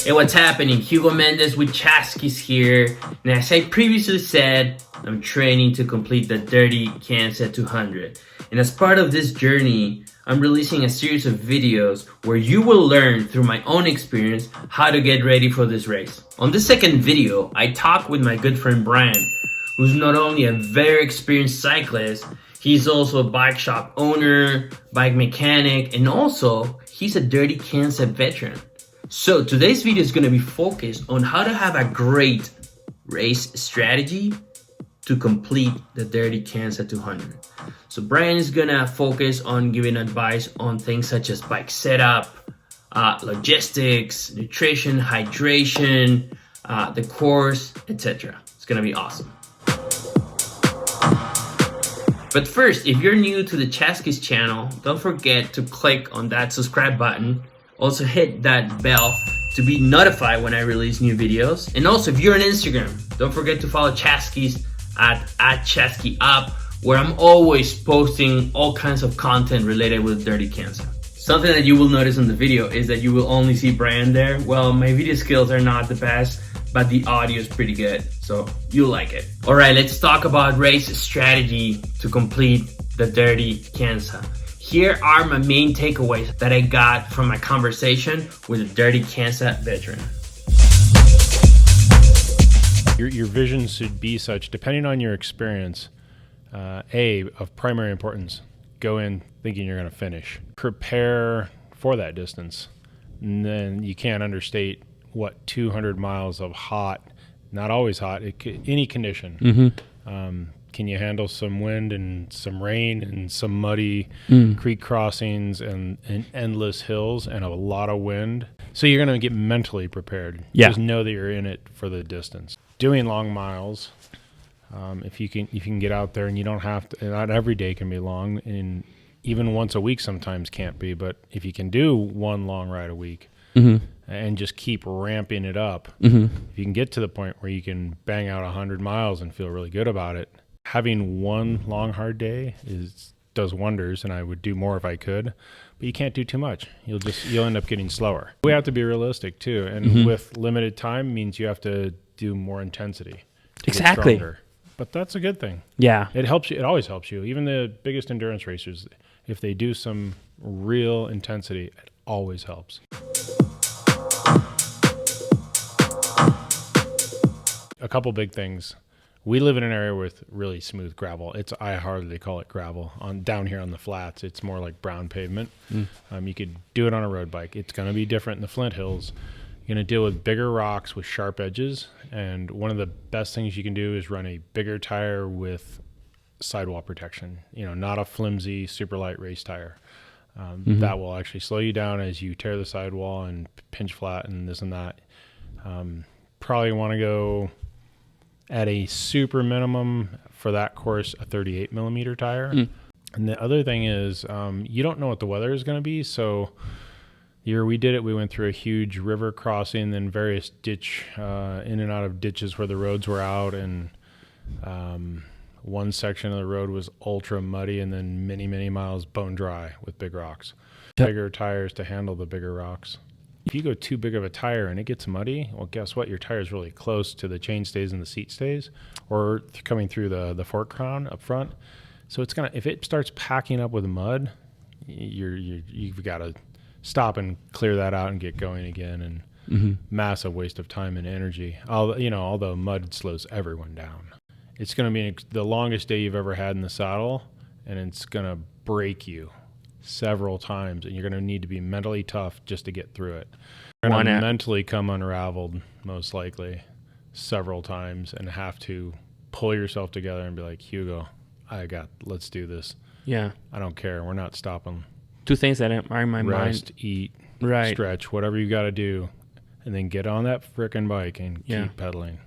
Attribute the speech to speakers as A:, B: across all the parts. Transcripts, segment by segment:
A: Hey, what's happening? Hugo Mendez with Chaskis here. And as I previously said, I'm training to complete the Dirty Kanza 200. And as part of this journey, I'm releasing a series of videos where you will learn through my own experience how to get ready for this race. On this second video, I talk with my good friend Brian, who's not only a very experienced cyclist, he's also a bike shop owner, bike mechanic, and also he's a Dirty Kanza veteran. So today's video is going to be focused on how to have a great race strategy to complete the Dirty Kanza 200. So Brian is going to focus on giving advice on things such as bike setup, logistics, nutrition, hydration, the course, etc. It's going to be awesome. But first, if you're new to the Chaskis channel, don't forget to click on that subscribe button. Also hit that bell to be notified when I release new videos. And also, if you're on Instagram, don't forget to follow Chaskis at Chaskiup, where I'm always posting all kinds of content related with Dirty Kanza. Something that you will notice in the video is that you will only see Brian there. Well, my video skills are not the best, but the audio is pretty good, so you'll like it. All right, let's talk about race strategy to complete the Dirty Kanza. Here are my main takeaways that I got from my conversation with a Dirty Kanza veteran.
B: Your vision should be such, depending on your experience, of primary importance. Go in thinking you're going to finish. Prepare for that distance. And then you can't understate what 200 miles of hot, not always hot, any condition. Can you handle some wind and some rain and some muddy creek crossings and endless hills and a lot of wind? So you're going to get mentally prepared.
C: Yeah.
B: Just know that you're in it for the distance. Doing long miles, if you can get out there, and you don't have to. Not every day can be long, and even once a week sometimes can't be. But if you can do one long ride a week and just keep ramping it up, if you can get to the point where you can bang out 100 miles and feel really good about it. Having one long, hard day does wonders, and I would do more if I could, but you can't do too much. You'll end up getting slower. We have to be realistic too, and with limited time means you have to do more intensity to get stronger. But that's a good thing.
C: Yeah.
B: It helps you. It always helps you. Even the biggest endurance racers, if they do some real intensity, it always helps. A couple big things. We live in an area with really smooth gravel. I hardly call it gravel. Down here on the flats, it's more like brown pavement. You could do it on a road bike. It's going to be different in the Flint Hills. You're going to deal with bigger rocks with sharp edges. And one of the best things you can do is run a bigger tire with sidewall protection. Not a flimsy, super light race tire. That will actually slow you down as you tear the sidewall and pinch flat and this and that. Probably want to go at a super minimum for that course, a 38 millimeter tire. And the other thing is, you don't know what the weather is going to be. So the year we did it, we went through a huge river crossing, then various in and out of ditches where the roads were out. And one section of the road was ultra muddy, and then many, many miles bone dry with big rocks. Bigger tires to handle the bigger rocks. If you go too big of a tire and it gets muddy, well, guess what? Your tire is really close to the chain stays and the seat stays, or coming through the fork crown up front. So it's if it starts packing up with mud, you've got to stop and clear that out and get going again. And massive waste of time and energy. Although mud slows everyone down, it's going to be the longest day you've ever had in the saddle, and it's going to break you several times, and you're going to need to be mentally tough just to get through it. You're going to mentally come unraveled most likely times and have to pull yourself together and be like, Hugo, let's do this.
C: Yeah.
B: I don't care. We're not stopping.
C: Two things that are in my mind.
B: Rest, eat, stretch, whatever you got to do, and then get on that frickin' bike and keep pedaling.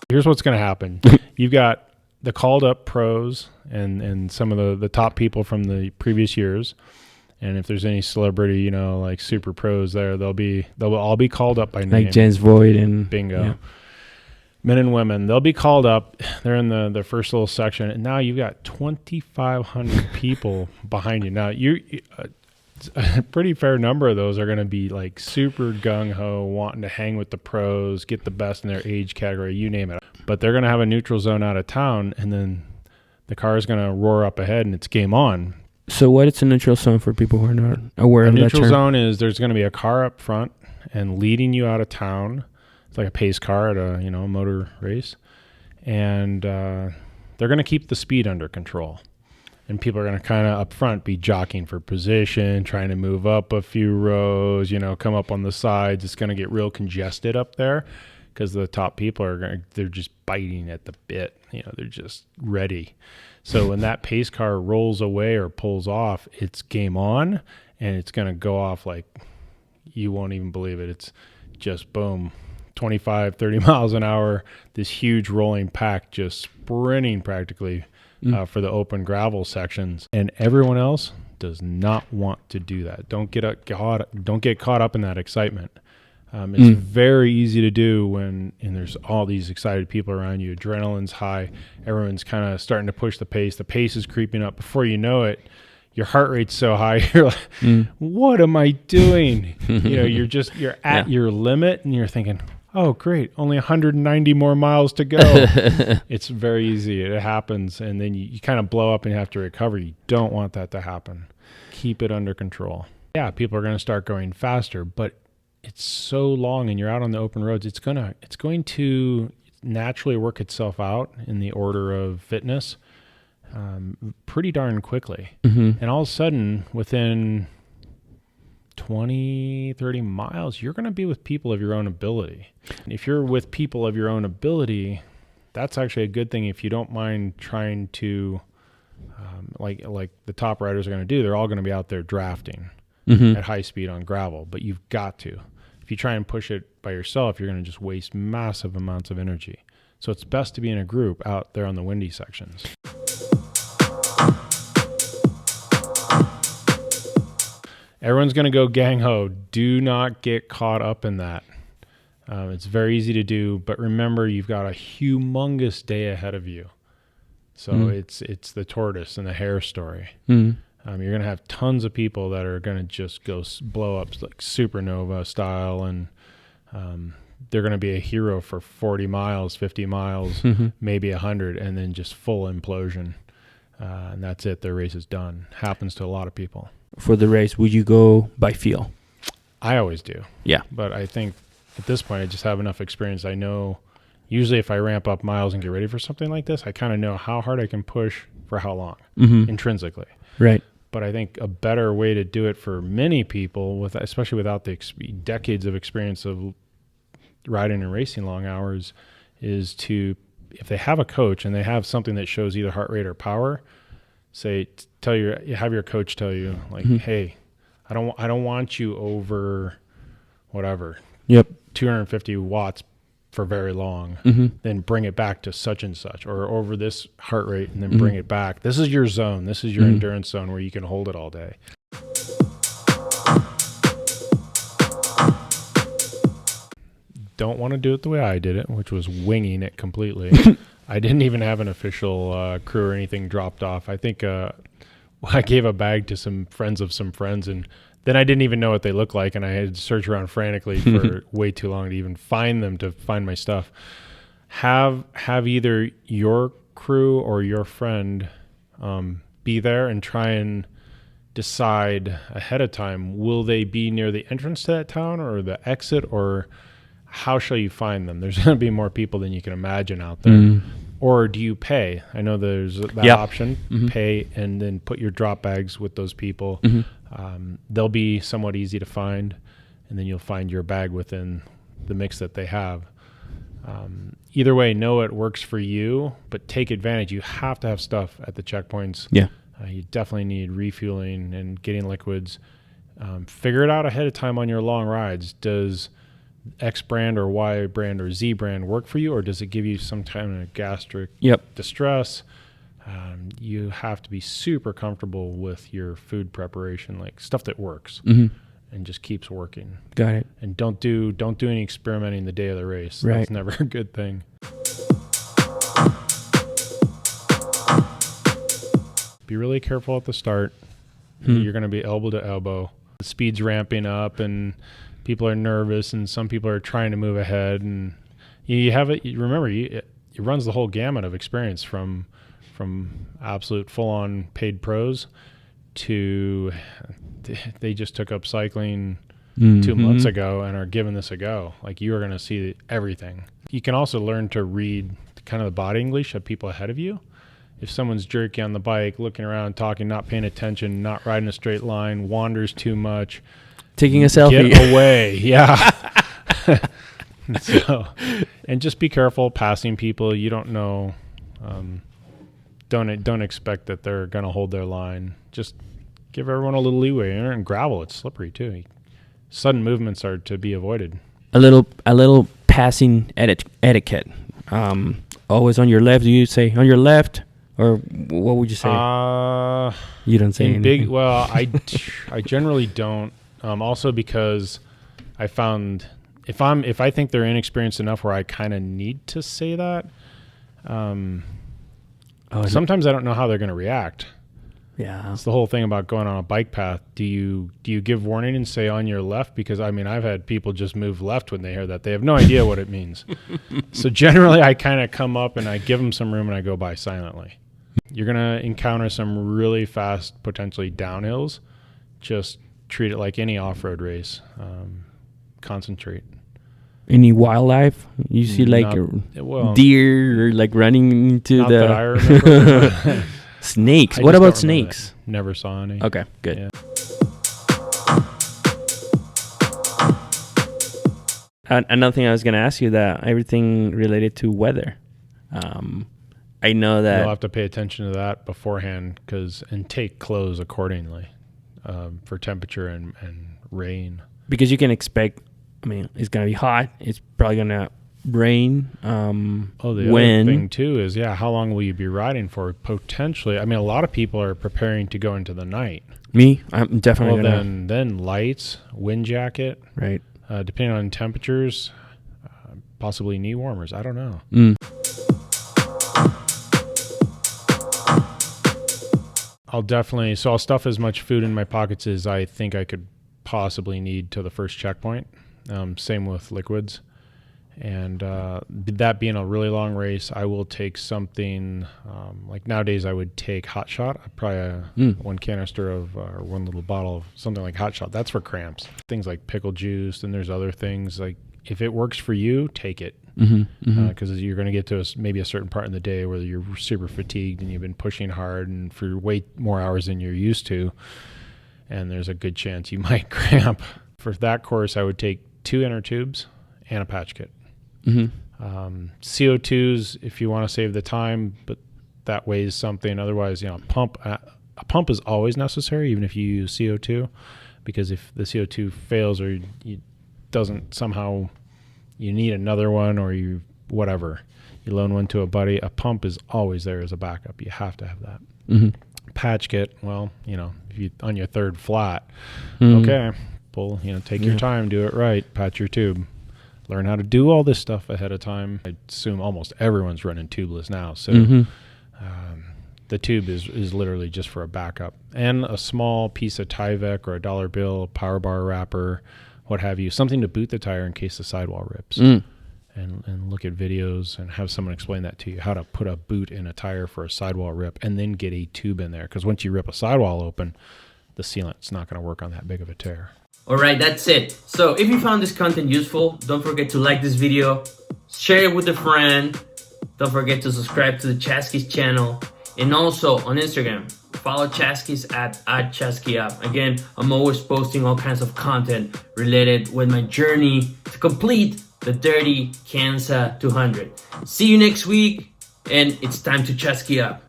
B: Here's what's going to happen. You've got the called up pros and some of the top people from the previous years. And if there's any celebrity, like super pros there, they'll all be called up by name.
C: Like James Voigt and
B: bingo. Yeah. Men and women, they'll be called up. They're in the first little section. And now you've got 2,500 people behind you. Now a pretty fair number of those are going to be like super gung-ho, wanting to hang with the pros, get the best in their age category, you name it. But they're going to have a neutral zone out of town, and then the car is going to roar up ahead, and it's game on.
C: So what is a neutral zone for people who are not aware of that term?
B: A neutral zone is there's going to be a car up front and leading you out of town. It's like a pace car at a motor race. And they're going to keep the speed under control. And people are going to kind of up front be jockeying for position, trying to move up a few rows, come up on the sides. It's going to get real congested up there because the top people they're just biting at the bit. They're just ready. So when that pace car rolls away or pulls off, it's game on, and it's going to go off like you won't even believe it. It's just boom, 25, 30 miles an hour, this huge rolling pack just sprinting practically for the open gravel sections. And everyone else does not want to do that. Don't get caught up in that excitement. It's very easy to do and there's all these excited people around you. Adrenaline's high. Everyone's kind of starting to push the pace. The pace is creeping up. Before you know it, your heart rate's so high. You're like, what am I doing? You're at your limit, and you're thinking, oh, great, only 190 more miles to go. It's very easy. It happens, and then you kind of blow up and you have to recover. You don't want that to happen. Keep it under control. Yeah, people are going to start going faster, but it's so long and you're out on the open roads, it's going to naturally work itself out in the order of fitness pretty darn quickly. And all of a sudden, within 20, 30 miles, you're going to be with people of your own ability. And if you're with people of your own ability, that's actually a good thing if you don't mind trying to, like the top riders are going to do, they're all going to be out there drafting at high speed on gravel, but you've got to. If you try and push it by yourself, you're going to just waste massive amounts of energy. So it's best to be in a group out there on the windy sections. Everyone's going to go gang-ho. Do not get caught up in that. It's very easy to do, but remember, you've got a humongous day ahead of you. So it's the tortoise and the hare story. You're going to have tons of people that are going to just go blow up like supernova style, and they're going to be a hero for 40 miles, 50 miles, maybe 100, and then just full implosion. And that's it. Their race is done. Happens to a lot of people.
C: For the race, would you go by feel?
B: I always do.
C: Yeah.
B: But I think at this point, I just have enough experience. I know usually if I ramp up miles and get ready for something like this, I kind of know how hard I can push for how long intrinsically.
C: Right.
B: But I think a better way to do it for many people, especially without the decades of experience of riding and racing long hours, is to, if they have a coach and they have something that shows either heart rate or power, have your coach tell you like, hey, I don't want you over whatever. 250 watts for very long, then bring it back to such and such, or over this heart rate and then bring it back. This is your zone. This is your endurance zone where you can hold it all day. Don't want to do it the way I did it, which was winging it completely. I didn't even have an official crew or anything dropped off. I think I gave a bag to some friends, and then I didn't even know what they looked like, and I had to search around frantically for way too long to even find them, to find my stuff. Have either your crew or your friend be there and try and decide ahead of time, will they be near the entrance to that town or the exit, or how shall you find them? There's going to be more people than you can imagine out there. Or do you pay? I know there's that option, pay and then put your drop bags with those people. They'll be somewhat easy to find, and then you'll find your bag within the mix that they have. Either way, know it works for you, but take advantage. You have to have stuff at the checkpoints. You definitely need refueling and getting liquids. Figure it out ahead of time on your long rides. Does X brand or Y brand or Z brand work for you, or does it give you some kind of gastric distress? You have to be super comfortable with your food preparation, like stuff that works and just keeps working.
C: Got it.
B: And don't do any experimenting the day of the race.
C: Right.
B: That's never a good thing. Be really careful at the start. You're going to be elbow to elbow. The speed's ramping up and people are nervous and some people are trying to move ahead. And you have it. Remember, it runs the whole gamut of experience from absolute full-on paid pros to they just took up cycling 2 months ago and are giving this a go. Like, you are going to see everything. You can also learn to read kind of the body English of people ahead of you. If someone's jerky on the bike, looking around, talking, not paying attention, not riding a straight line, wanders too much,
C: taking a selfie,
B: get away. Yeah. So, and just be careful passing people. You don't know. Don't expect that they're going to hold their line. Just give everyone a little leeway. And in gravel, it's slippery too. Sudden movements are to be avoided. A
C: little passing etiquette. Always on your left. Do you say on your left, or what would you say? You don't say anything.
B: I generally don't. Also because I found if I think they're inexperienced enough where I kind of need to say that. Sometimes I don't know how they're going to react.
C: Yeah,
B: that's the whole thing about going on a bike path. Do you give warning and say on your left? Because I mean, I've had people just move left when they hear that. They have no idea what it means. So generally, I kind of come up and I give them some room and I go by silently. You're gonna encounter some really fast, potentially downhills. Just treat it like any off-road race. Concentrate.
C: Any wildlife you see, like deer or like running into the?
B: That I remember.
C: Snakes. What about snakes?
B: Never saw any.
C: Okay, good.
B: Yeah.
C: Another thing I was going to ask you, that everything related to weather. I know that
B: you'll have to pay attention to that beforehand, and take clothes accordingly for temperature and rain.
C: Because you can expect. I mean, it's going to be hot. It's probably going to rain.
B: The other thing too is, how long will you be riding for? Potentially, I mean, a lot of people are preparing to go into the night.
C: Me, I'm definitely
B: then lights, wind jacket,
C: right?
B: Depending on temperatures, possibly knee warmers. I don't know. I'll stuff as much food in my pockets as I think I could possibly need to the first checkpoint. Same with liquids. And that being a really long race, I will take something like nowadays I would take Hot Shot, probably one canister of or one little bottle of something like Hot Shot. That's for cramps. Things like pickle juice, and there's other things. Like, if it works for you, take it. Because you're going to get to maybe a certain part in the day where you're super fatigued and you've been pushing hard and for way more hours than you're used to. And there's a good chance you might cramp. For that course, I would take 2 inner tubes and a patch kit. CO2s if you want to save the time, but that weighs something. Otherwise, a pump is always necessary, even if you use CO2, because if the CO2 fails or doesn't somehow, you need another one, or you loan one to a buddy, a pump is always there as a backup. You have to have that. Patch kit, if you on your third flat, okay, pull, take your time, do it right, patch your tube. Learn how to do all this stuff ahead of time. I assume almost everyone's running tubeless now. So the tube is literally just for a backup. And a small piece of Tyvek or a dollar bill, power bar wrapper, what have you. Something to boot the tire in case the sidewall rips. And look at videos and have someone explain that to you, how to put a boot in a tire for a sidewall rip and then get a tube in there. Because once you rip a sidewall open, the sealant's not going to work on that big of a tear.
A: Alright, that's it. So if you found this content useful, don't forget to like this video, share it with a friend, don't forget to subscribe to the Chaskis channel, and also on Instagram, follow Chaskis at Chaskiup. Again, I'm always posting all kinds of content related with my journey to complete the Dirty Kanza 200. See you next week, and it's time to Chaskiup.